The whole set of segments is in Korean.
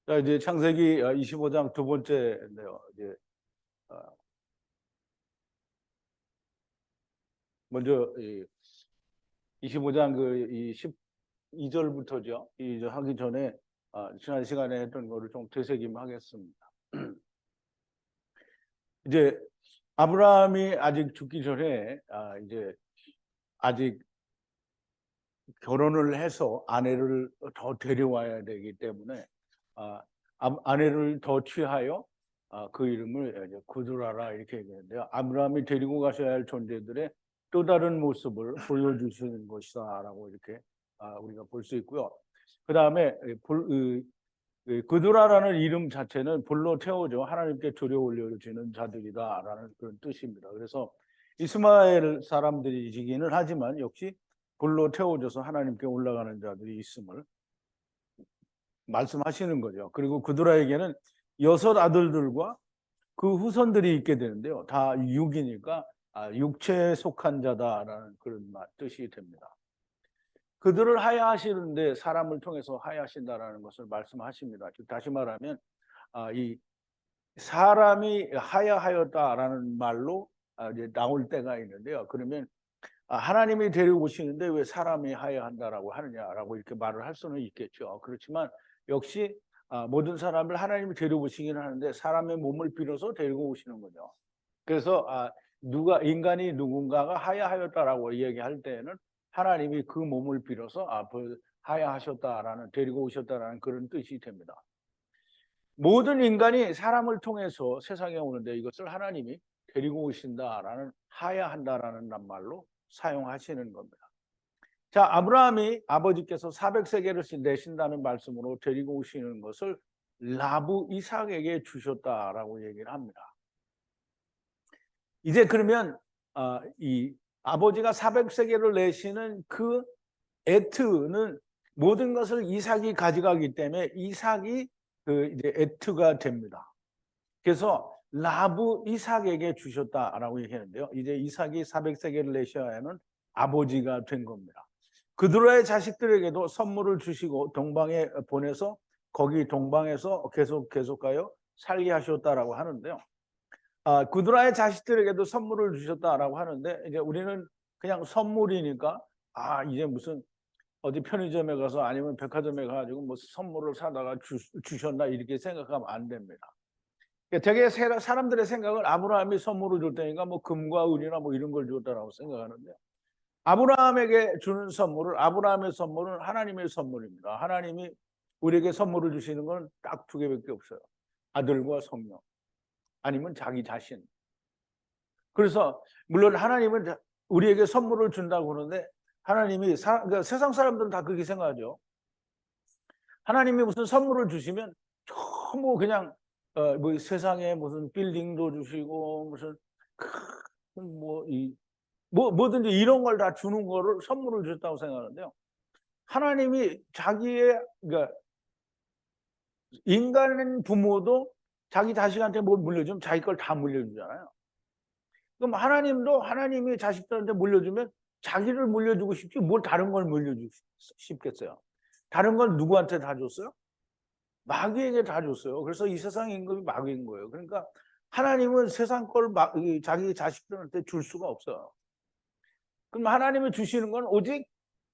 자, 이제 창세기 25장 두 번째인데요. 이제 어, 먼저 이 25장 이 12절부터죠. 이제 하기 전에 지난 시간에 했던 거를 좀 되새김하겠습니다. 이제 아브라함이 아직 죽기 전에 이제 아직 결혼을 해서 아내를 더 데려와야 되기 때문에 아내를 더 취하여 그 이름을 이제 구두라라 이렇게 얘기하는데요. 아브라함이 데리고 가셔야 할 존재들의 또 다른 모습을 보여주시는 것이다라고 이렇게 우리가 볼 수 있고요. 그 다음에 구두라라는 이름 자체는 불로 태워져 하나님께 들여 올려지는 자들이다라는 그런 뜻입니다. 그래서 이스마엘 사람들이지기는 하지만 역시 불로 태워져서 하나님께 올라가는 자들이 있음을 말씀하시는 거죠. 그리고 그들에게는 6 아들들과 그 후손들이 있게 되는데요. 다 육이니까 육체에 속한 자다라는 그런 뜻이 됩니다. 그들을 하야하시는데 사람을 통해서 하야하신다라는 것을 말씀하십니다. 즉 다시 말하면 이 사람이 하야하였다라는 말로 이제 나올 때가 있는데요. 그러면 하나님이 데려오시는데 왜 사람이 하야한다라고 하느냐라고 이렇게 말을 할 수는 있겠죠. 그렇지만 역시 모든 사람을 하나님이 데려오시긴 하는데 사람의 몸을 빌어서 데리고 오시는 거죠. 그래서 인간이 누군가가 하야하였다라고 얘기할 때에는 하나님이 그 몸을 빌어서 하야하셨다라는 데리고 오셨다라는 그런 뜻이 됩니다. 모든 인간이 사람을 통해서 세상에 오는데 이것을 하나님이 데리고 오신다라는 하야한다라는 말로 사용하시는 겁니다. 자, 아브라함이 아버지께서 400세겔을 내신다는 말씀으로 데리고 오시는 것을 라브 이삭에게 주셨다라고 얘기를 합니다. 이제 그러면 이 아버지가 400세겔을 내시는 그 에트는 모든 것을 이삭이 가져가기 때문에 이삭이 이제 에트가 됩니다. 그래서 라브 이삭에게 주셨다라고 얘기하는데요. 이제 이삭이 400세겔을 내셔야 하는 아버지가 된 겁니다. 그들의 자식들에게도 선물을 주시고 동방에 보내서 거기 동방에서 계속하여 살게 하셨다라고 하는데요. 그들의 자식들에게도 선물을 주셨다라고 하는데 이제 우리는 그냥 선물이니까 이제 무슨 어디 편의점에 가서 아니면 백화점에 가가지고 뭐 선물을 사다가 주셨나 이렇게 생각하면 안 됩니다. 되게 사람들의 생각을 아브라함이 선물을 줬다니까 뭐 금과 은이나 뭐 이런 걸 줬다라고 생각하는데 아브라함에게 주는 선물을 아브라함의 선물은 하나님의 선물입니다. 하나님이 우리에게 선물을 주시는 건 딱 2개밖에 없어요. 아들과 성령 아니면 자기 자신. 그래서 물론 하나님은 우리에게 선물을 준다고 그러는데 하나님이 그러니까 세상 사람들은 다 그렇게 생각하죠. 하나님이 무슨 선물을 주시면 전부 그냥 뭐 세상에 무슨 빌딩도 주시고 무슨 뭐든지 이런 걸 다 주는 거를 선물을 줬다고 생각하는데요. 하나님이 자기의 그러니까 인간인 부모도 자기 자식한테 뭘 물려주면 자기 걸 다 물려주잖아요. 그럼 하나님도 하나님이 자식들한테 물려주면 자기를 물려주고 싶지 뭘 다른 걸 물려주고 싶겠어요. 다른 걸 누구한테 다 줬어요? 마귀에게 다 줬어요. 그래서 이 세상 임금이 마귀인 거예요. 그러니까 하나님은 세상 걸 자기 자식들한테 줄 수가 없어요. 그럼 하나님이 주시는 건 오직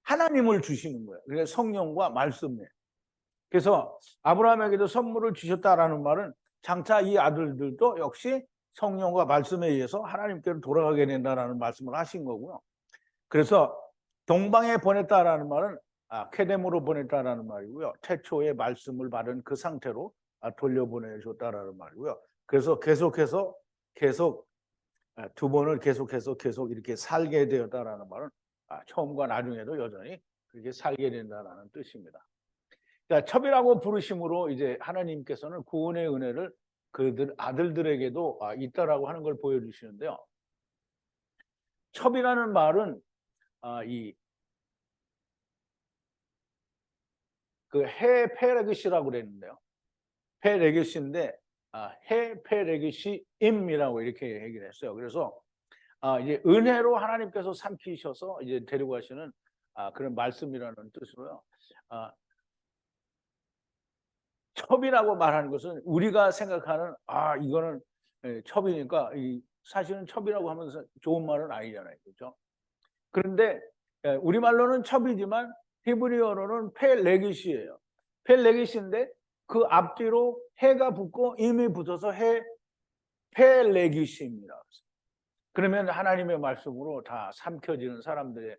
하나님을 주시는 거예요. 그래서 성령과 말씀이에요. 그래서 아브라함에게도 선물을 주셨다라는 말은 장차 이 아들들도 역시 성령과 말씀에 의해서 하나님께로 돌아가게 된다라는 말씀을 하신 거고요. 그래서 동방에 보냈다라는 말은 쾌뎀으로 보냈다라는 말이고요. 태초의 말씀을 받은 그 상태로 돌려보내줬다라는 말이고요. 그래서 계속해서 두 번을 계속해서 이렇게 살게 되었다라는 말은 처음과 나중에도 여전히 그렇게 살게 된다라는 뜻입니다. 그러니까 첩이라고 부르심으로 이제 하나님께서는 구원의 은혜를 그들 아들들에게도 있다라고 하는 걸 보여주시는데요. 첩이라는 말은 그 헤페레기시라고 그랬는데요. 페레기시인데 헤페레기시임이라고 이렇게 얘기를 했어요. 그래서 이제 은혜로 하나님께서 삼키셔서 이제 데리고 가시는 그런 말씀이라는 뜻으로요. 첩이라고 말하는 것은 우리가 생각하는 이거는 첩이니까 사실은 첩이라고 하면서 좋은 말은 아니잖아요. 그렇죠? 그런데 우리말로는 첩이지만 히브리어로는 펠레기시예요. 펠레기시인데 그 앞뒤로 해가 붙고 임이 붙어서 펠레기시입니다. 그러면 하나님의 말씀으로 다 삼켜지는 사람들의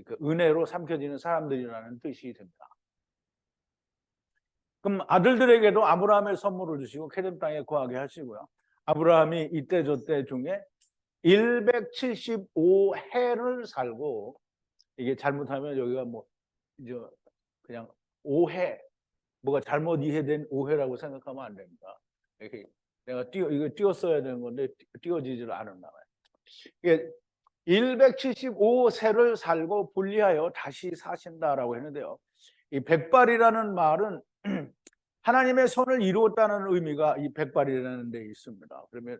그 은혜로 삼켜지는 사람들이라는 뜻이 됩니다. 그럼 아들들에게도 아브라함의 선물을 주시고 케덴 땅에 거하게 하시고요. 아브라함이 이때 저때 중에 175해를 살고, 이게 잘못하면 여기가 그냥 오해, 뭐가 잘못 이해된 오해라고 생각하면 안 됩니다. 내가 이거 띄웠어야 되는 건데 띄워지지를 않았나 봐요. 이게 175세를 살고 분리하여 다시 사신다라고 했는데요. 이 백발이라는 말은 하나님의 손을 이루었다는 의미가 이 백발이라는 데 있습니다. 그러면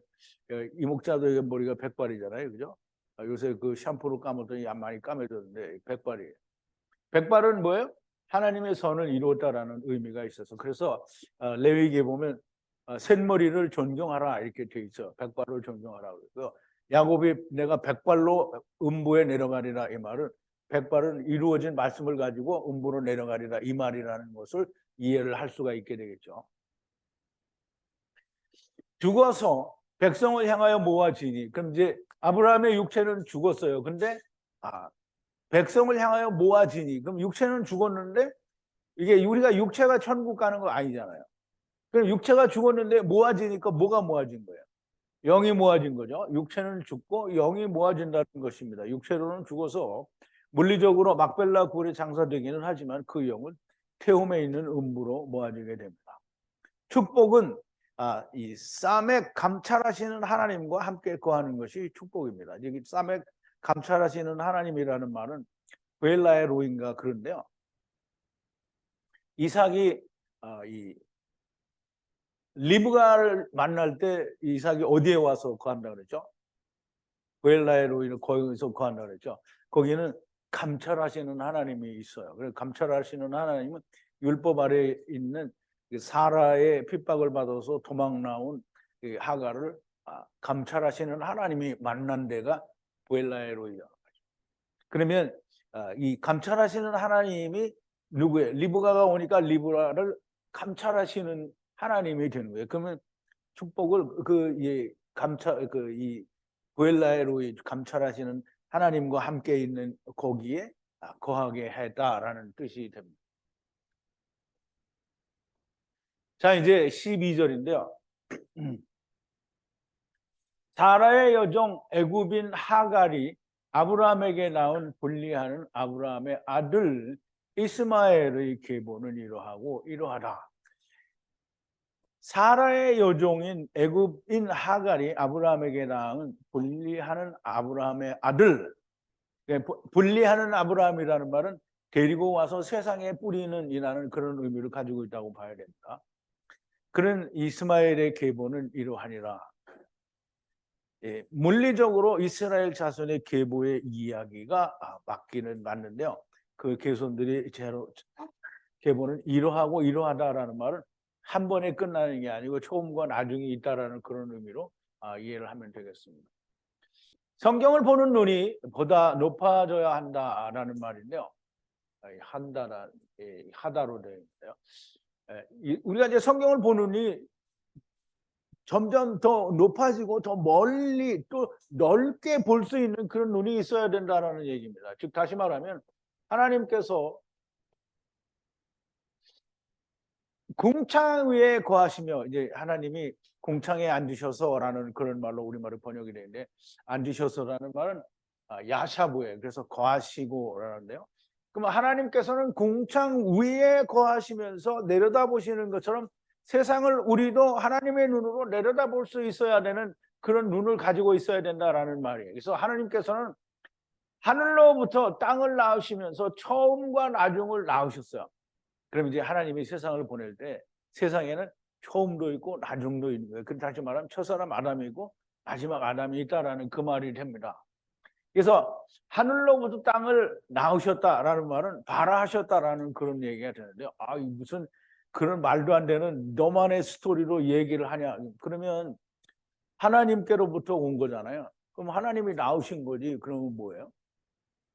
이 목자도 머리가 백발이잖아요, 그죠? 요새 그 샴푸를 감았더니 많이 까매졌는데 백발이에요. 백발은 뭐예요? 하나님의 선을 이루었다라는 의미가 있어서, 그래서 레위기에 보면 셋머리를 존경하라 이렇게 돼 있어. 백발을 존경하라. 그래서 야곱이 내가 백발로 음부에 내려가리라, 이 말은 백발은 이루어진 말씀을 가지고 음부로 내려가리라 이 말이라는 것을 이해를 할 수가 있게 되겠죠. 죽어서 백성을 향하여 모아지니, 그럼 이제 아브라함의 육체는 죽었어요. 근데 백성을 향하여 모아지니, 그럼 육체는 죽었는데 이게 우리가 육체가 천국 가는 거 아니잖아요. 그럼 육체가 죽었는데 모아지니까 뭐가 모아진 거예요? 영이 모아진 거죠. 육체는 죽고 영이 모아진다는 것입니다. 육체로는 죽어서 물리적으로 막벨라 굴에 장사되기는 하지만 그 영은 태움에 있는 음부로 모아지게 됩니다. 축복은 이 쌈에 감찰하시는 하나님과 함께 거하는 것이 축복입니다. 여기 쌈에 감찰하시는 하나님이라는 말은 벨라의 로인가 그런데요. 이삭이 이 리브가를 만날 때 이삭이 어디에 와서 거한다 그랬죠? 벨라의 로인을 거기서 거한다 그랬죠. 거기는 감찰하시는 하나님이 있어요. 그래서 감찰하시는 하나님은 율법 아래에 있는 사라의 핍박을 받아서 도망 나온 하가를 감찰하시는 하나님이 만난 데가 벨라의 로이다. 그러면 이 감찰하시는 하나님이 누구예요? 리브가가 오니까 리브가를 감찰하시는 하나님이 되는 거예요. 그러면 축복을 이 보엘라의 로이 감찰하시는 하나님과 함께 있는 거기에 거하게 했다라는 뜻이 됩니다. 자, 이제 12절인데요. 사라의 여종 애굽인 하갈이 아브라함에게 낳은 분리하는 아브라함의 아들 이스마엘의 계보는 이러하고 이러하다. 사라의 여종인 애굽인 하갈이 아브라함에게 낳은 분리하는 아브라함의 아들, 분리하는 아브라함이라는 말은 데리고 와서 세상에 뿌리는 이라는 그런 의미를 가지고 있다고 봐야 됩니다. 그런 이스마엘의 계보는 이러하니라. 물리적으로 이스라엘 자손의 계보의 이야기가 맞기는 맞는데요. 그 계손들이 계보는 이러하고 이러하다라는 말은 한 번에 끝나는 게 아니고 처음과 나중에 있다라는 그런 의미로 이해를 하면 되겠습니다. 성경을 보는 눈이 보다 높아져야 한다라는 말인데요. 하다로 되어 있는데요. 우리가 이제 성경을 보는 눈이 점점 더 높아지고 더 멀리 또 넓게 볼 수 있는 그런 눈이 있어야 된다는 얘기입니다. 즉 다시 말하면 하나님께서 궁창 위에 거하시며, 이제 하나님이 궁창에 앉으셔서라는 그런 말로 우리말로 번역이 되는데, 앉으셔서라는 말은 야샤부에, 그래서 거하시고라는데요. 그럼 하나님께서는 궁창 위에 거하시면서 내려다보시는 것처럼 세상을 우리도 하나님의 눈으로 내려다볼 수 있어야 되는 그런 눈을 가지고 있어야 된다라는 말이에요. 그래서 하나님께서는 하늘로부터 땅을 낳으시면서 처음과 나중을 낳으셨어요. 그럼 이제 하나님이 세상을 보낼 때 세상에는 처음도 있고 나중도 있는 거예요. 그럼 다시 말하면 첫사람 아담이고 마지막 아담이 있다라는 그 말이 됩니다. 그래서 하늘로부터 땅을 낳으셨다라는 말은 발화하셨다라는 그런 얘기가 되는데요. 무슨 그런 말도 안 되는 너만의 스토리로 얘기를 하냐? 그러면 하나님께로부터 온 거잖아요. 그럼 하나님이 나오신 거지. 그러면 뭐예요?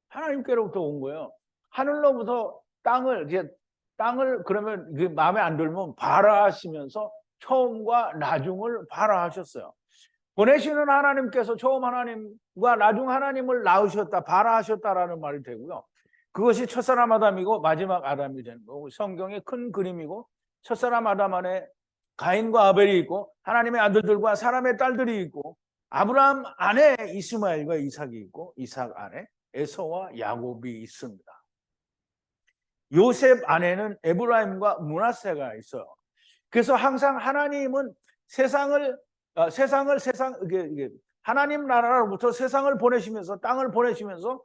하나님께로부터 온 거예요. 하늘로부터 땅을 그러면 그 마음에 안 들면 발화하시면서 처음과 나중을 발화하셨어요. 보내시는 하나님께서 처음 하나님과 나중 하나님을 낳으셨다, 발화하셨다라는 말이 되고요. 그것이 첫사람 아담이고 마지막 아담이 되는 거고, 성경의 큰 그림이고, 첫사람 아담 안에 가인과 아벨이 있고, 하나님의 아들들과 사람의 딸들이 있고, 아브라함 안에 이스마엘과 이삭이 있고, 이삭 안에 에서와 야곱이 있습니다. 요셉 안에는 에브라임과 므낫세가 있어요. 그래서 항상 하나님은 하나님 나라로부터 세상을 보내시면서, 땅을 보내시면서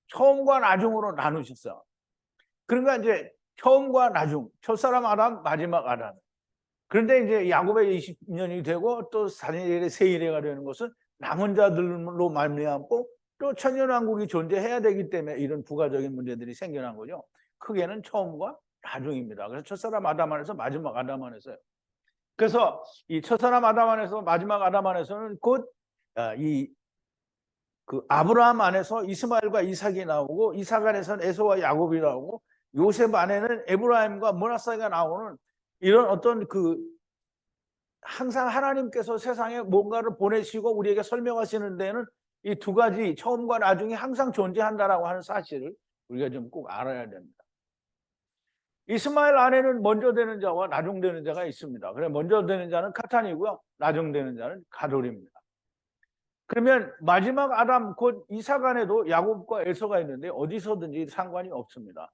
처음과 나중으로 나누셨어요. 그러니까 이제 처음과 나중, 첫사람 아담, 마지막 아담. 그런데 이제 야곱의 20년이 되고 또 다니엘의 세일해가 되는 것은 남은 자들로 말미암고 또 천년왕국이 존재해야 되기 때문에 이런 부가적인 문제들이 생겨난 거죠. 크게는 처음과 나중입니다. 그래서 첫사람 아담 안에서 마지막 아담 안에서요. 그래서 이 첫사람 아담 안에서 마지막 아담 안에서는 곧 그 아브라함 안에서 이스마엘과 이삭이 나오고, 이삭 안에서는 에서와 야곱이 나오고, 요셉 안에는 에브라임과 므낫세가 나오는 이런 어떤 항상 하나님께서 세상에 뭔가를 보내시고 우리에게 설명하시는 데는 이 두 가지 처음과 나중이 항상 존재한다라고 하는 사실을 우리가 좀 꼭 알아야 됩니다. 이스마엘 안에는 먼저 되는 자와 나중 되는 자가 있습니다. 그래, 먼저 되는 자는 카탄이고요, 나중 되는 자는 가돌입니다. 그러면 마지막 아담 곧 이삭 안에도 야곱과 에서가 있는데 어디서든지 상관이 없습니다.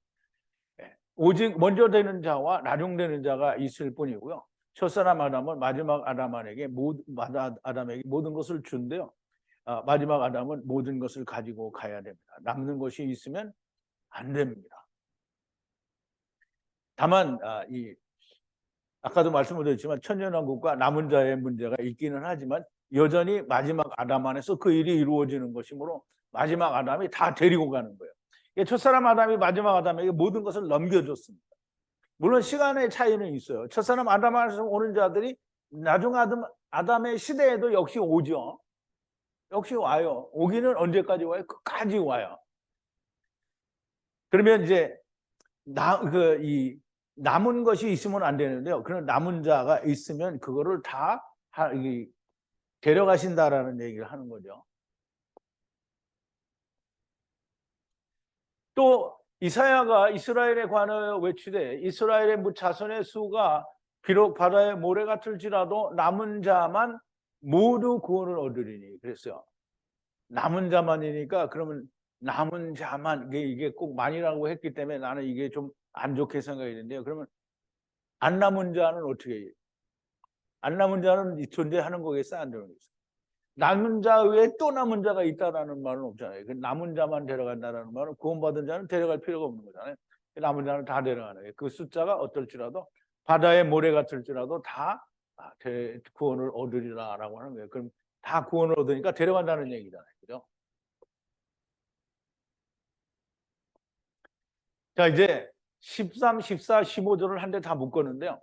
오직 먼저 되는 자와 나중 되는 자가 있을 뿐이고요. 첫사람 아담은 마지막 아담에게 모든 것을 준대요. 마지막 아담은 모든 것을 가지고 가야 됩니다. 남는 것이 있으면 안 됩니다. 다만 아까도 말씀을 드렸지만 천년왕국과 남은 자의 문제가 있기는 하지만 여전히 마지막 아담 안에서 그 일이 이루어지는 것이므로 마지막 아담이 다 데리고 가는 거예요. 첫사람 아담이 마지막 아담에게 모든 것을 넘겨줬습니다. 물론 시간의 차이는 있어요. 첫사람 아담 안에서 오는 자들이 나중 아담의 시대에도 역시 오죠. 역시 와요. 오기는 언제까지 와요? 끝까지 와요. 그러면 이제 남은 것이 있으면 안 되는데요. 그런 남은 자가 있으면 그거를 다 데려가신다라는 얘기를 하는 거죠. 또 이사야가 이스라엘에 관하여 외치되 이스라엘의 자손의 수가 비록 바다의 모래 같을지라도 남은 자만 모두 구원을 얻으리니 그랬어요. 남은 자만이니까 그러면 남은 자만 이게 꼭 만이라고 했기 때문에 나는 이게 좀 안 좋게 생각이 되는데요. 그러면 안 남은 자는 어떻게 해요? 안 남은 자는 존재하는 거겠어요? 안 되는 거겠어요? 남은 자 외에 또 남은 자가 있다라는 말은 없잖아요. 남은 자만 데려간다는 말은 구원받은 자는 데려갈 필요가 없는 거잖아요. 남은 자는 다 데려가는 거예요. 그 숫자가 어떨지라도 바다의 모래 같을지라도 다 구원을 얻으리라라고 하는 거예요. 그럼 다 구원을 얻으니까 데려간다는 얘기잖아요. 그죠? 자, 이제 13, 14, 15절을 한 대 다 묶었는데요.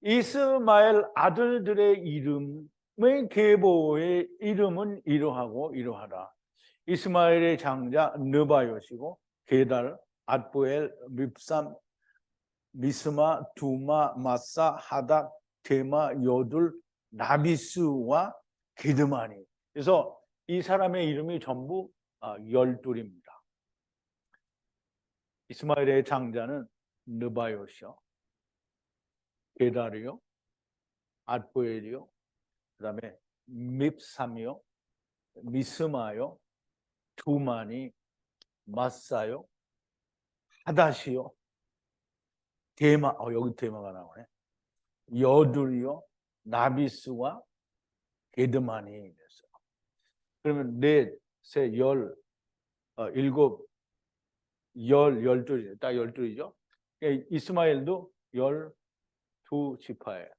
이스마엘 아들들의 이름의 계보의 이름은 이러하고 이러하다. 이스마엘의 장자 느바요시고 게달, 앗보엘, 밉삼, 미스마, 두마, 마사, 하닥, 데마, 여둘, 나비스와 게드마니. 그래서 이 사람의 이름이 전부 12입니다. 이스마엘의 장자는 느바요시요, 게달이요, 앗보엘이요, 그 다음에 밉삼이요, 미스마요, 두마니, 마사요, 하다시요, 데마, 여기 데마가 나오네. 여둘이요, 나비스와 게드마니 됐어요. 그러면 넷, 셋, 일곱, 열둘이죠. 딱 열둘이죠. 이스마엘도 12지파예요.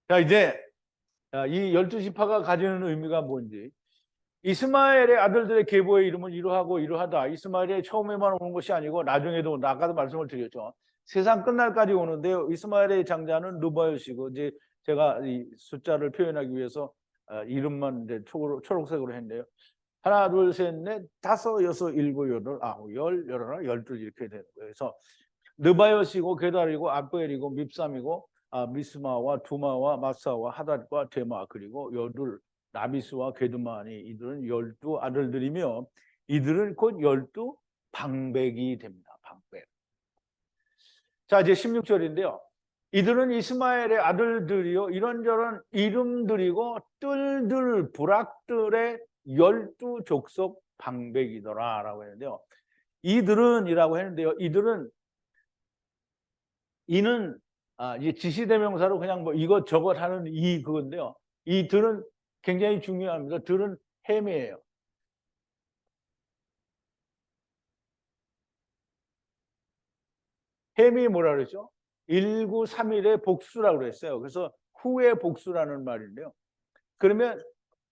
자, 이제 이 12지파가 가지는 의미가 뭔지, 이스마엘의 아들들의 계보의 이름은 이러하고 이러하다. 이스마엘이 처음에만 오는 것이 아니고 나중에도 온다. 아까도 말씀을 드렸죠. 세상 끝날까지 오는데요. 이스마엘의 장자는 르바요시고, 이제 제가 이 숫자를 표현하기 위해서 이름만 이제 초록색으로 했는데요. 하나, 둘, 셋, 넷, 다섯, 여섯, 일곱, 여덟, 아홉, 열, 열하나, 열둘 이렇게 되는 거예요. 그래서 르바요시고, 게달이고, 아벨이고, 밉삼이고, 미스마와 두마와 마사와 하닷과 데마, 그리고 여둘, 나비스와 게드마니, 이들은 12 아들들이며 이들은 곧 12 방백이 됩니다. 방백. 자, 이제 16절인데요. 이들은 이스마엘의 아들들이요, 이런저런 이름들이고 뜰들 부락들의 12 족속 방백이더라 라고 했는데요. 이들은이라고 했는데요. 이는 이제 지시대명사로 그냥 뭐 이것저것 하는 그건데요. 이들은 굉장히 중요합니다. 들은 햄이에요. 햄이 뭐라 그러죠? 1931의 복수라고 그랬어요. 그래서 후의 복수라는 말인데요. 그러면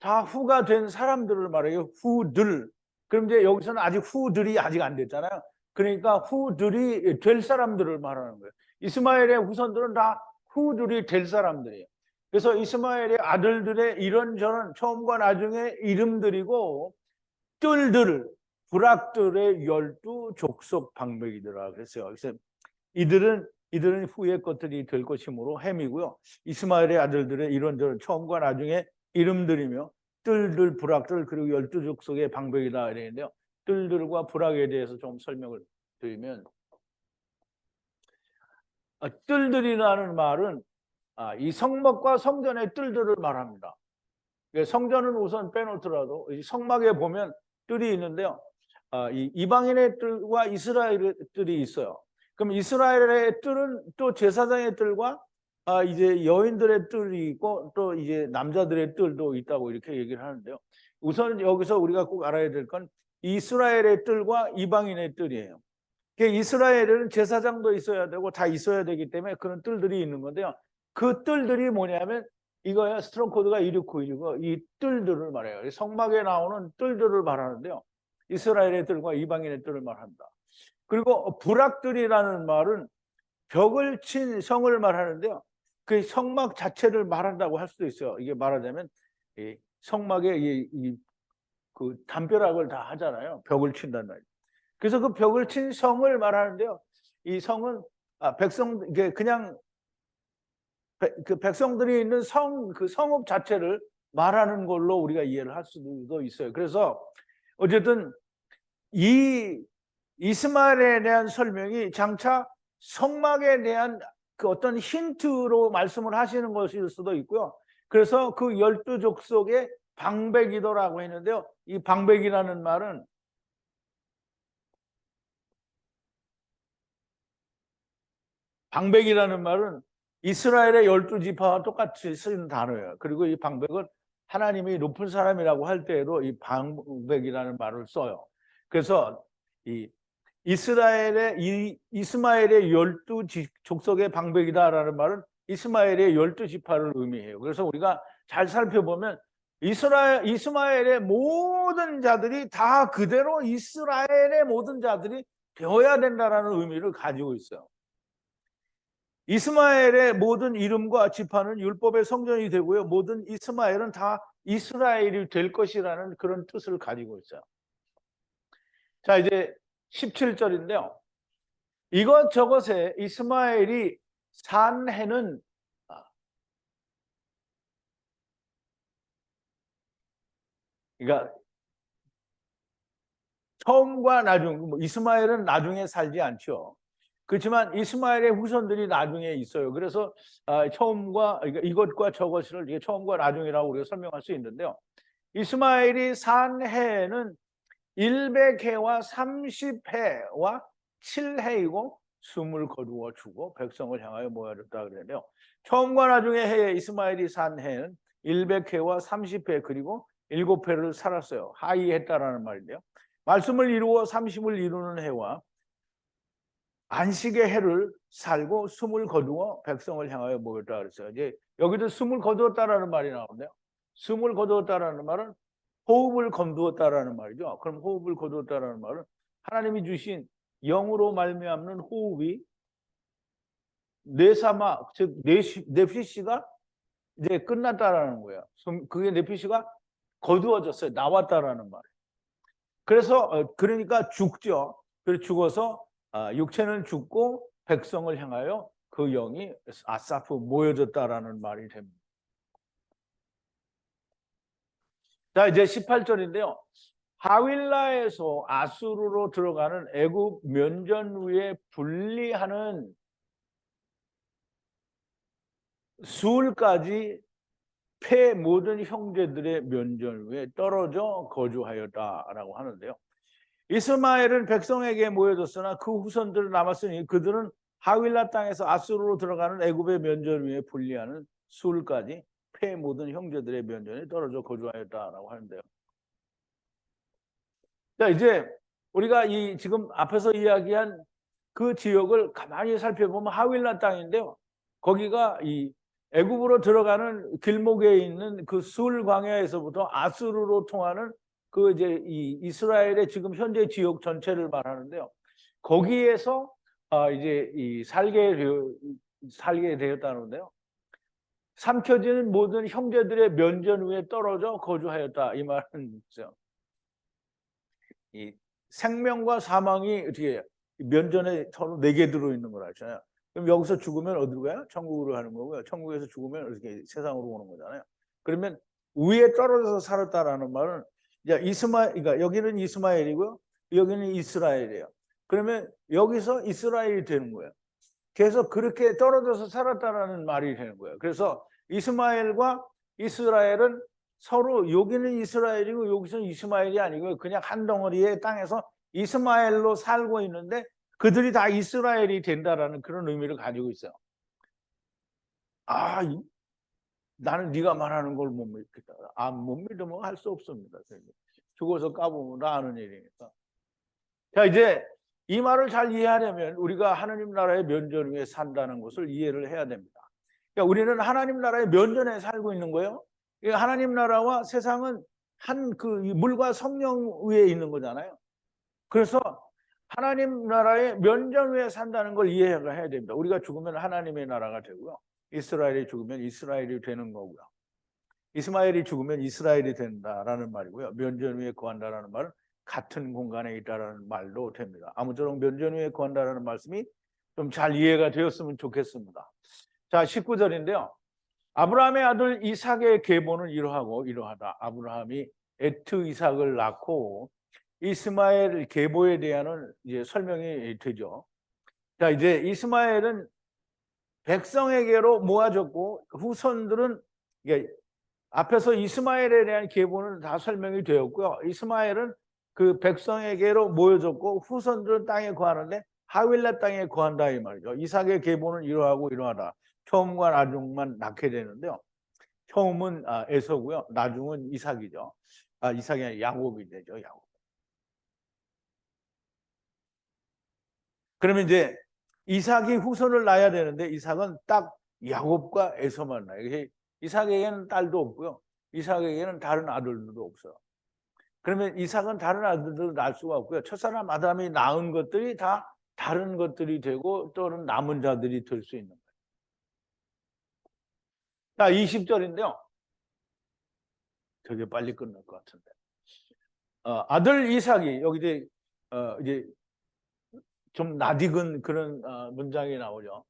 다 후가 된 사람들을 말해요. 후들. 그럼 이제 여기서는 아직 후들이 아직 안 됐잖아요. 그러니까 후들이 될 사람들을 말하는 거예요. 이스마엘의 후손들은 다 후들이 될 사람들이에요. 그래서 이스마엘의 아들들의 이런저런 처음과 나중에 이름들이고 뜰들, 부락들의 12 족속 방백이더라 그랬어요. 그래서 이들은 후의 것들이 될 것이므로 햄이고요. 이스마엘의 아들들의 이런저런 처음과 나중에 이름들이며 뜰들, 부락들, 그리고 12 족속의 방백이다 이랬는데요. 뜰들과 부락에 대해서 좀 설명을 드리면, 뜰들이라는 말은 이 성막과 성전의 뜰들을 말합니다. 성전은 우선 빼놓더라도 성막에 보면 뜰이 있는데요. 이 이방인의 뜰과 이스라엘의 뜰이 있어요. 그럼 이스라엘의 뜰은 또 제사장의 뜰과 이제 여인들의 뜰이 있고 또 이제 남자들의 뜰도 있다고 이렇게 얘기를 하는데요. 우선 여기서 우리가 꼭 알아야 될 건 이스라엘의 뜰과 이방인의 뜰이에요. 이스라엘은 제사장도 있어야 되고 다 있어야 되기 때문에 그런 뜰들이 있는 건데요. 그 뜰들이 뭐냐면 이거야. 스트롱 코드가 2691이고 이 뜰들을 말해요. 성막에 나오는 뜰들을 말하는데요. 이스라엘의 뜰과 이방인의 뜰을 말합니다. 그리고 부락들이라는 말은 벽을 친 성을 말하는데요. 그 성막 자체를 말한다고 할 수도 있어요. 이게 말하자면 이 성막에 그 담벼락을 다 하잖아요. 벽을 친단 말이에요. 그래서 그 벽을 친 성을 말하는데요. 이 성은 백성, 이게 그냥 그 백성들이 있는 그 성읍 자체를 말하는 걸로 우리가 이해를 할 수도 있어요. 그래서 어쨌든 이 이스마엘에 대한 설명이 장차 성막에 대한 그 어떤 힌트로 말씀을 하시는 것일 수도 있고요. 그래서 그 12 족속의 방백이더라고 했는데요. 이 방백이라는 말은 이스라엘의 12지파와 똑같이 쓰는 단어예요. 그리고 이 방백은 하나님이 높은 사람이라고 할 때에도 이 방백이라는 말을 써요. 그래서 이스마엘의 12 족속의 방백이다라는 말은 이스마엘의 12지파를 의미해요. 그래서 우리가 잘 살펴보면 이스마엘의 모든 자들이 다 그대로 이스라엘의 모든 자들이 되어야 된다라는 의미를 가지고 있어요. 이스마엘의 모든 이름과 지파는 율법의 성전이 되고요. 모든 이스마엘은 다 이스라엘이 될 것이라는 그런 뜻을 가지고 있어요. 자, 이제 17절인데요. 이것저것에 이스마엘이 산 해는 그러니까 처음과 나중, 이스마엘은 나중에 살지 않죠. 그렇지만 이스마엘의 후손들이 나중에 있어요. 그래서 처음과 이것과 저것을 처음과 나중이라고 우리가 설명할 수 있는데요. 이스마엘이 산 해는 100해와 30해와 7해이고 숨을 거두어 주고 백성을 향하여 모아졌다 그랬는데요. 처음과 나중의 해에 이스마엘이 산 해는 100해와 30해 그리고 7해를 살았어요. 하이했다라는 말인데요. 말씀을 이루어 30을 이루는 해와 안식의 해를 살고 숨을 거두어 백성을 향하여 모였다 그랬어요. 이제 여기도 숨을 거두었다라는 말이 나오는데요. 숨을 거두었다라는 말은 호흡을 거두었다라는 말이죠. 그럼 호흡을 거두었다라는 말은 하나님이 주신 영으로 말미암는 호흡이 뇌사마, 즉 뇌피시가 이제 끝났다라는 거예요. 그게 뇌피시가 거두어졌어요. 나왔다라는 말. 그래서 그러니까 죽죠. 그래서 죽어서 육체는 죽고 백성을 향하여 그 영이 아사프 모여졌다라는 말이 됩니다. 자, 이제 18절인데요. 하윌라에서 아수르로 들어가는 애굽 면전 후에 분리하는 수울까지 패 모든 형제들의 면전 후에 떨어져 거주하였다라고 하는데요. 이스마엘은 백성에게 모여졌으나 그 후손들은 남았으니 그들은 하윌라 땅에서 아수르로 들어가는 애굽의 면전 위에 분리하는 수울까지 패 모든 형제들의 면전에 떨어져 거주하였다라고 하는데요. 자, 이제 우리가 이 지금 앞에서 이야기한 그 지역을 가만히 살펴보면 하윌라 땅인데요. 거기가 이 애굽으로 들어가는 길목에 있는 그 수울 광야에서부터 아수르로 통하는 그 이제 이 이스라엘의 지금 현재 지역 전체를 말하는데요. 거기에서 이제 이 살게 되었다는데요. 삼켜지는 모든 형제들의 면전 위에 떨어져 거주하였다 이 말은 있죠. 이 생명과 사망이 어떻게 면전에 서로 4개 들어 있는 걸 알잖아요. 그럼 여기서 죽으면 어디로 가요? 천국으로 가는 거고요. 천국에서 죽으면 이렇게 세상으로 오는 거잖아요. 그러면 위에 떨어져서 살았다라는 말은 이제 그러니까 여기는 이스마엘이고요. 여기는 이스라엘이에요. 그러면 여기서 이스라엘이 되는 거예요. 계속 그렇게 떨어져서 살았다라는 말이 되는 거예요. 그래서 이스마엘과 이스라엘은 서로 여기는 이스라엘이고 여기서는 이스마엘이 아니고 그냥 한 덩어리의 땅에서 이스마엘로 살고 있는데 그들이 다 이스라엘이 된다라는 그런 의미를 가지고 있어요. 나는 네가 말하는 걸 못 믿겠다. 못 믿으면 할 수 없습니다. 죽어서 까보면 다 아는 일이니까. 자, 이제 이 말을 잘 이해하려면 우리가 하나님 나라의 면전 위에 산다는 것을 이해를 해야 됩니다. 그러니까 우리는 하나님 나라의 면전에 살고 있는 거예요. 하나님 나라와 세상은 한 그 물과 성령 위에 있는 거잖아요. 그래서 하나님 나라의 면전 위에 산다는 걸 이해해야 됩니다. 우리가 죽으면 하나님의 나라가 되고요. 이스라엘이 죽으면 이스라엘이 되는 거고요. 이스마엘이 죽으면 이스라엘이 된다라는 말이고요. 면전 위에 거한다라는 말은 같은 공간에 있다라는 말도 됩니다. 아무쪼록 면전 위에 거한다라는 말씀이 좀 잘 이해가 되었으면 좋겠습니다. 자, 19절인데요. 아브라함의 아들 이삭의 계보는 이러하고 이러하다. 아브라함이 에트 이삭을 낳고 이스마엘 계보에 대한 이제 설명이 되죠. 자, 이제 이스마엘은 백성에게로 모아졌고 후손들은 이게 앞에서 이스마엘에 대한 계보는 다 설명이 되었고요. 이스마엘은 그 백성에게로 모여졌고 후손들은 땅에 거하는데 하윌라 땅에 거한다 이 말이죠. 이삭의 계보는 이러하고 이러하다. 처음과 나중만 낳게 되는데요. 처음은 에서고요. 나중은 이삭이죠. 이삭이 아니라 야곱이 되죠. 야곱. 그러면 이제 이삭이 후손을 낳아야 되는데 이삭은 딱 야곱과 에서만 낳아요. 이삭에게는 딸도 없고요. 이삭에게는 다른 아들도 없어요. 그러면 이삭은 다른 아들들을 낳을 수가 없고요. 첫사람 아담이 낳은 것들이 다 다른 것들이 되고 또는 남은 자들이 될 수 있는 거예요. 자, 20절인데요. 되게 빨리 끝날 것 같은데. 아들 이삭이 여기 이제 좀 낯익은 그런 문장이 나오죠.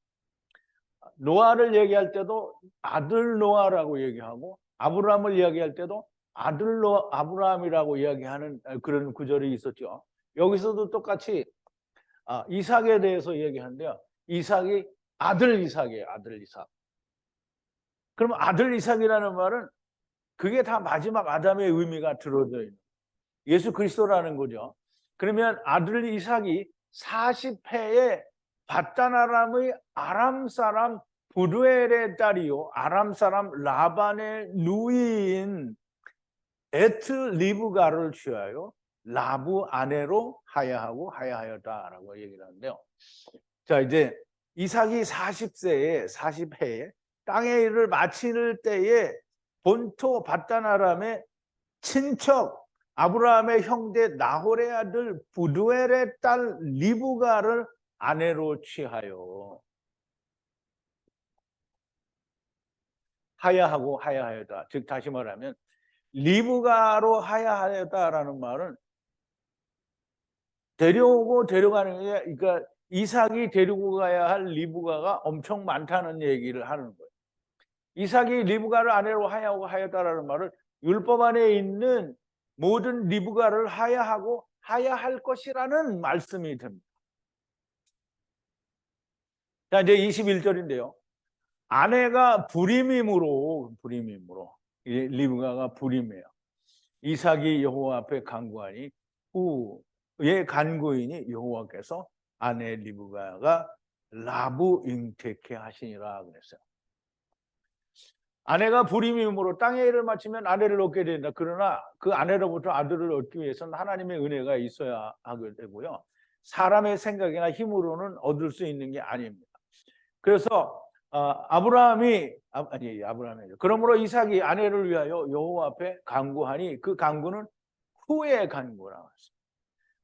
노아를 얘기할 때도 아들 노아라고 얘기하고 아브라함을 이야기할 때도 아들 아브라함이라고 이야기하는 그런 구절이 있었죠. 여기서도 똑같이 이삭에 대해서 얘기하는데요. 이삭이 아들 이삭이에요. 아들 이삭. 그러면 아들 이삭이라는 말은 그게 다 마지막 아담의 의미가 들어져 있는 예수 그리스도라는 거죠. 그러면 아들 이삭이 40해에 밧단 아람 사람 부두엘의 딸이요 아람 사람 라반의 누이인 에트 리브가를 취하여 라브 아내로 하야하고 하야하였다라고 얘기를 하는데요. 자, 이제 이삭이 40해에 땅의 일을 마칠 때에 본토 밧단 아람의 친척 아브라함의 형제 나홀의 아들 부두엘의 딸 리브가를 아내로 취하여 하야하고 하야하였다. 즉 다시 말하면 리브가로 하야하였다라는 말은 데려오고 데려가는 게, 그러니까 이삭이 데리고 가야 할 리브가가 엄청 많다는 얘기를 하는 거예요. 이삭이 리브가를 아내로 하야하고 하였다라는 말을 율법 안에 있는 모든 리브가를 하야하고 하야할 것이라는 말씀이 됩니다. 자, 이제 21절인데요. 아내가 불임이므로 리브가가 불임이에요. 이삭이 여호와 앞에 간구하니 후의 간구인이 여호와께서 아내 리브가가 라부 잉태케 하시니라 그랬어요. 아내가 불임이므로 땅에 일을 마치면 아내를 얻게 된다. 그러나 그 아내로부터 아들을 얻기 위해서는 하나님의 은혜가 있어야 하게 되고요. 사람의 생각이나 힘으로는 얻을 수 있는 게 아닙니다. 그래서 아브라함이 그러므로 이삭이 아내를 위하여 여호와 앞에 간구하니 그 간구는 후의 간구라고 했습니다.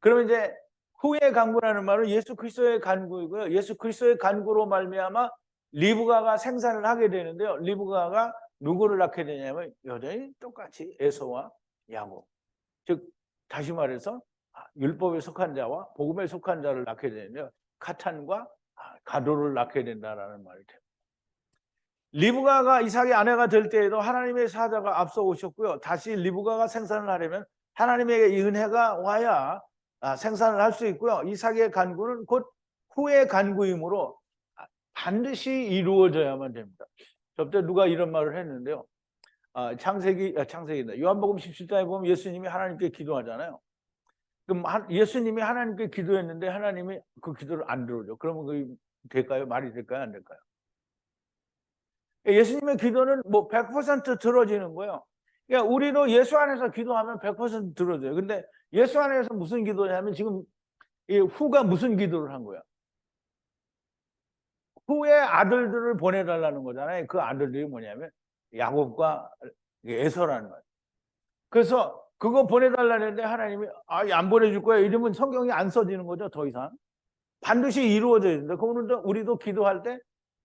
그러면 이제 후의 간구라는 말은 예수 그리스도의 간구이고요. 예수 그리스도의 간구로 말미암아 리브가가 생산을 하게 되는데요. 리브가가 누구를 낳게 되냐면 여전히 똑같이 에서와 야곱. 즉 다시 말해서 율법에 속한 자와 복음에 속한 자를 낳게 되는데요. 카탄과 가도를 낳게 된다라는 말이 됩니다. 리브가가 이삭의 아내가 될 때에도 하나님의 사자가 앞서 오셨고요. 다시 리브가가 생산을 하려면 하나님의 은혜가 와야 생산을 할 수 있고요. 이삭의 간구는 곧 후의 간구이므로 반드시 이루어져야만 됩니다. 저때 누가 이런 말을 했는데요. 창세기다. 요한복음 17장에 보면 예수님이 하나님께 기도하잖아요. 그럼 예수님이 하나님께 기도했는데 하나님이 그 기도를 안 들어줘. 그러면 그게 될까요? 말이 될까요? 안 될까요? 예수님의 기도는 뭐 100% 들어지는 거예요. 그러니까 우리도 예수 안에서 기도하면 100% 들어져요. 근데 예수 안에서 무슨 기도냐면 지금 이 후가 무슨 기도를 한 거야? 후의 아들들을 보내달라는 거잖아요. 그 아들들이 뭐냐면 야곱과 에서라는 거예요. 그래서 그거 보내달라는데 하나님이 안 보내줄 거야. 이러면 성경이 안 써지는 거죠. 더 이상. 반드시 이루어져야 된다. 그러면 우리도 기도할 때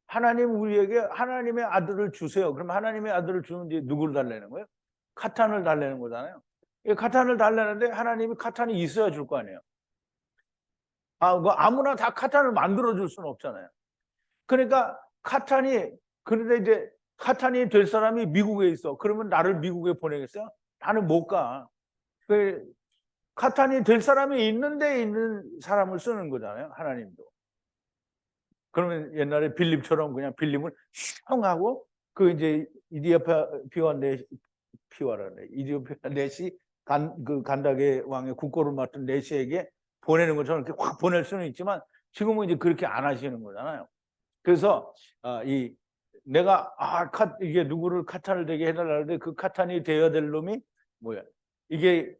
하나님 우리에게 하나님의 아들을 주세요. 그럼 하나님의 아들을 주는데 누구를 달라는 거예요? 카탄을 달라는 거잖아요. 카탄을 달라는데 하나님이 카탄이 있어야 줄 거 아니에요. 아무나 다 카탄을 만들어 줄 수는 없잖아요. 그러니까 그런데 이제 카탄이 될 사람이 미국에 있어. 그러면 나를 미국에 보내겠어요? 나는 못 가. 카탄이 될 사람이 있는데 있는 사람을 쓰는 거잖아요. 하나님도. 그러면 옛날에 빌립처럼 그냥 빌립을 슝하고 그 이제 이디오피아 넷이 그 간닥의 왕의 국고를 맡은 넷에게 보내는 것처럼 이렇게 확 보낼 수는 있지만 지금은 이제 그렇게 안 하시는 거잖아요. 그래서 내가 이게 누구를 카탄을 되게 해달라는데 그 카탄이 되어야 될 놈이 뭐야? 이게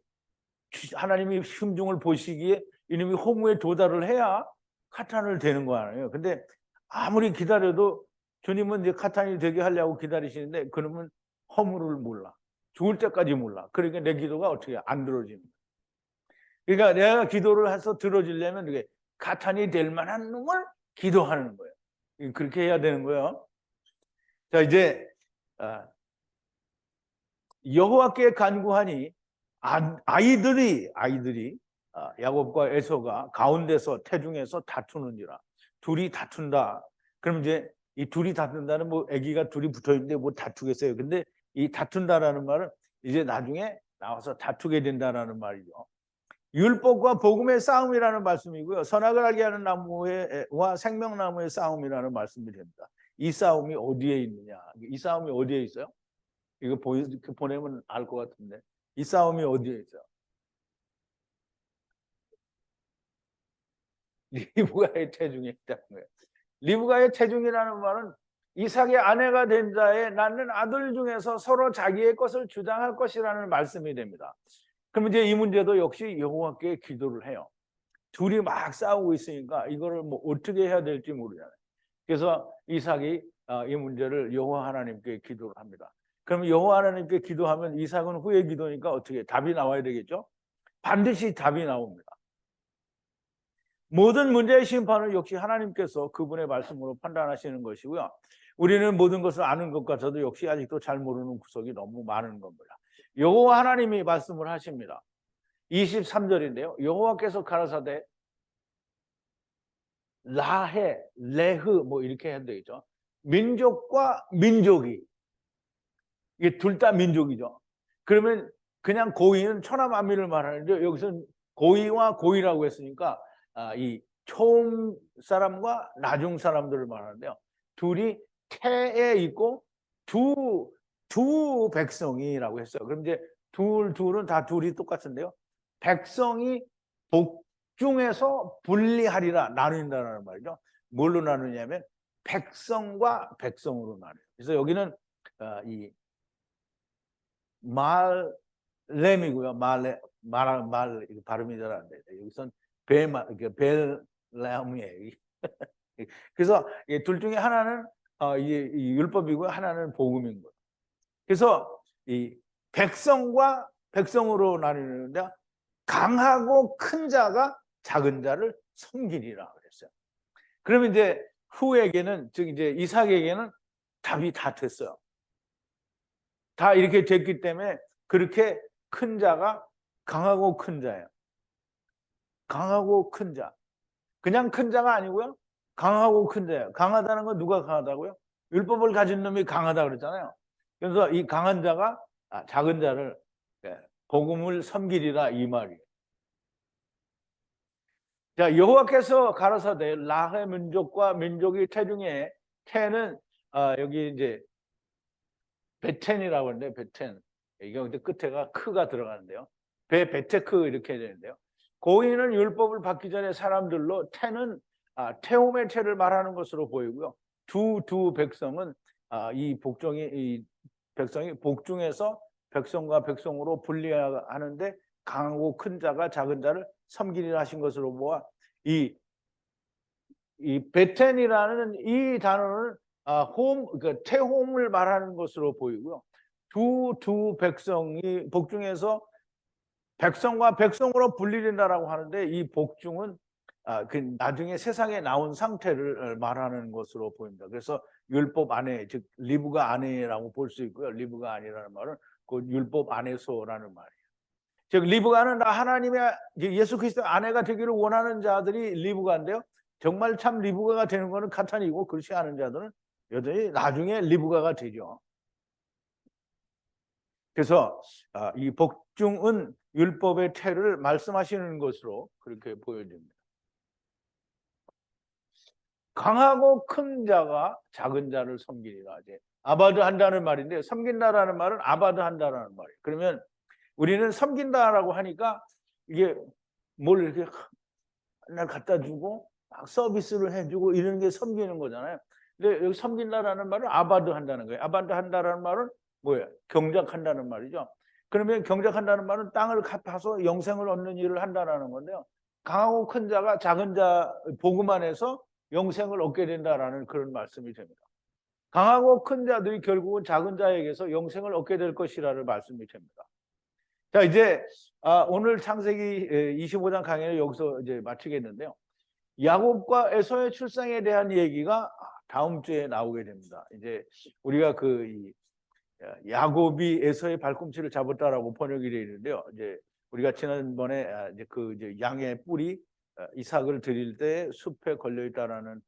하나님이 심중을 보시기에 이놈이 호무에 도달을 해야 카탄을 되는 거 아니에요. 근데 아무리 기다려도 주님은 이제 카탄이 되게 하려고 기다리시는데 그놈은 허물을 몰라. 죽을 때까지 몰라. 그러니까 내 기도가 어떻게 안 들어집니다. 그러니까 내가 기도를 해서 들어지려면 이게 카탄이 될 만한 놈을 기도하는 거예요. 그렇게 해야 되는 거예요. 자, 이제 여호와께 간구하니 아이들이 야곱과 에서가 가운데서 태중에서 다투는지라. 둘이 다툰다. 그럼 이제 이 둘이 다툰다는 뭐 아기가 둘이 붙어 있는데 뭐 다투겠어요. 근데 이 다툰다라는 말은 이제 나중에 나와서 다투게 된다라는 말이죠. 율법과 복음의 싸움이라는 말씀이고요. 선악을 알게 하는 나무와 생명나무의 싸움이라는 말씀이 됩니다. 이 싸움이 어디에 있느냐? 이 싸움이 어디에 있어요? 이거 보내면 알 것 같은데 이 싸움이 어디에 있어요? 리브가의 체중에 있다는 거예요. 리브가의 체중이라는 말은 이삭의 아내가 된 자에 낳는 아들 중에서 서로 자기의 것을 주장할 것이라는 말씀이 됩니다. 그럼 이제 이 문제도 역시 여호와께 기도를 해요. 둘이 막 싸우고 있으니까 이거를 뭐 어떻게 해야 될지 모르잖아요. 그래서 이삭이 이 문제를 여호와 하나님께 기도를 합니다. 그럼 여호와 하나님께 기도하면 이삭은 후에 기도니까 어떻게 답이 나와야 되겠죠? 반드시 답이 나옵니다. 모든 문제의 심판은 역시 하나님께서 그분의 말씀으로 판단하시는 것이고요. 우리는 모든 것을 아는 것 같아도 역시 아직도 잘 모르는 구석이 너무 많은 겁니다. 여호와 하나님이 말씀을 하십니다. 23절인데요. 여호와께서 가라사대 라헤, 레흐 뭐 이렇게 해도 되겠죠. 민족과 민족이 이게 둘 다 민족이죠. 그러면 그냥 고의는 천하만민을 말하는데 여기서는 고의와 고의라고 했으니까 이 처음 사람과 나중 사람들을 말하는데요. 둘이 태에 있고 두 백성이라고 했어요. 그럼 이제 둘은 다 둘이 똑같은데요. 백성이 복중에서 분리하리라 나눈다는 말이죠. 뭘로 나누냐면 백성과 백성으로 나눠요. 그래서 여기는 이 말렘이고요. 말 발음이 잘 안 돼요. 여기선 벨람이에요. 그래서 둘 중에 하나는 이 율법이고요. 하나는 복음인 거예요. 그래서 이 백성과 백성으로 나누는데 강하고 큰 자가 작은 자를 섬기리라 그랬어요. 그러면 이제 후에게는 즉 이제 이삭에게는 답이 다 됐어요. 다 이렇게 됐기 때문에 그렇게 큰 자가 강하고 큰 자예요. 강하고 큰 자. 그냥 큰 자가 아니고요. 강하고 큰 자예요. 강하다는 건 누가 강하다고요? 율법을 가진 놈이 강하다 그랬잖아요. 그래서 이 강한 자가 작은 자를 복음을 섬기리라 이 말이에요. 자, 여호와께서 가라사대 라헬 민족과 민족이 태 중에 태는 여기 이제 베텐이라고 하는데 베텐 이게 근데 끝에가 크가 들어가는데요. 베테크 이렇게 되는데요. 고인은 율법을 받기 전에 사람들로 태는 태움의 태를 말하는 것으로 보이고요. 두 백성은 이 백성이 복중에서 백성과 백성으로 분리하는데 강하고 큰 자가 작은 자를 섬기리라 하신 것으로 보아 이 베텐이라는 이 단어는 그러니까 태홈을 말하는 것으로 보이고요. 두 백성이 복중에서 백성과 백성으로 분리된다라고 하는데 이 복중은 그 나중에 세상에 나온 상태를 말하는 것으로 보입니다. 그래서 율법 안에 즉 리브가 안에라고 볼 수 있고요. 리브가 아니라는 말은 그 율법 안에서라는 말이에요. 즉 리브가는 하나님의 예수 그리스도 아내가 되기를 원하는 자들이 리브가인데요. 정말 참 리브가가 되는 것은 카탄이고 그렇지 않은 자들은 여전히 나중에 리브가가 되죠. 그래서 이 복중은 율법의 태를 말씀하시는 것으로 그렇게 보여집니다. 강하고 큰 자가 작은 자를 섬기리라. 이제 아바드 한다는 말인데 섬긴다라는 말은 아바드 한다라는 말이에요. 그러면 우리는 섬긴다라고 하니까 이게 뭘 이렇게 날 갖다 주고 막 서비스를 해주고 이런 게 섬기는 거잖아요. 근데 여기 섬긴다라는 말은 아바드 한다는 거예요. 아바드 한다라는 말은 뭐예요? 경작한다는 말이죠. 그러면 경작한다는 말은 땅을 갚아서 영생을 얻는 일을 한다라는 건데요. 강하고 큰 자가 작은 자 복음 안에서 영생을 얻게 된다라는 그런 말씀이 됩니다. 강하고 큰 자들이 결국은 작은 자에게서 영생을 얻게 될 것이라는 말씀이 됩니다. 자, 이제 오늘 창세기 25장 강의를 여기서 이제 마치겠는데요. 야곱과 에서의 출생에 대한 얘기가 다음 주에 나오게 됩니다. 이제 우리가 야곱이 에서의 발꿈치를 잡았다라고 번역이 되어 있는데요. 이제 우리가 지난번에 이제 양의 뿔이 이삭을 드릴 때 숲에 걸려 있다라는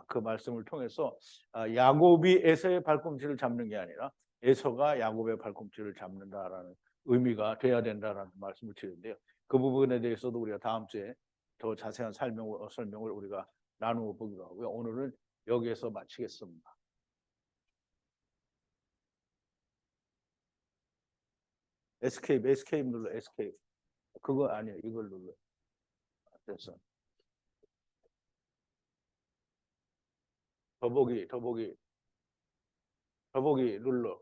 그 말씀을 통해서 야곱이 에서의 발꿈치를 잡는 게 아니라 에서가 야곱의 발꿈치를 잡는다라는 의미가 돼야 된다라는 말씀을 드리는데요. 그 부분에 대해서도 우리가 다음 주에 더 자세한 설명을 우리가 나누어 보기로 하고요. 오늘은 여기에서 마치겠습니다. 에스케이프 눌러. 에스케이프. 그거 아니에요. 이걸 눌러. 됐어. 더보기 눌러.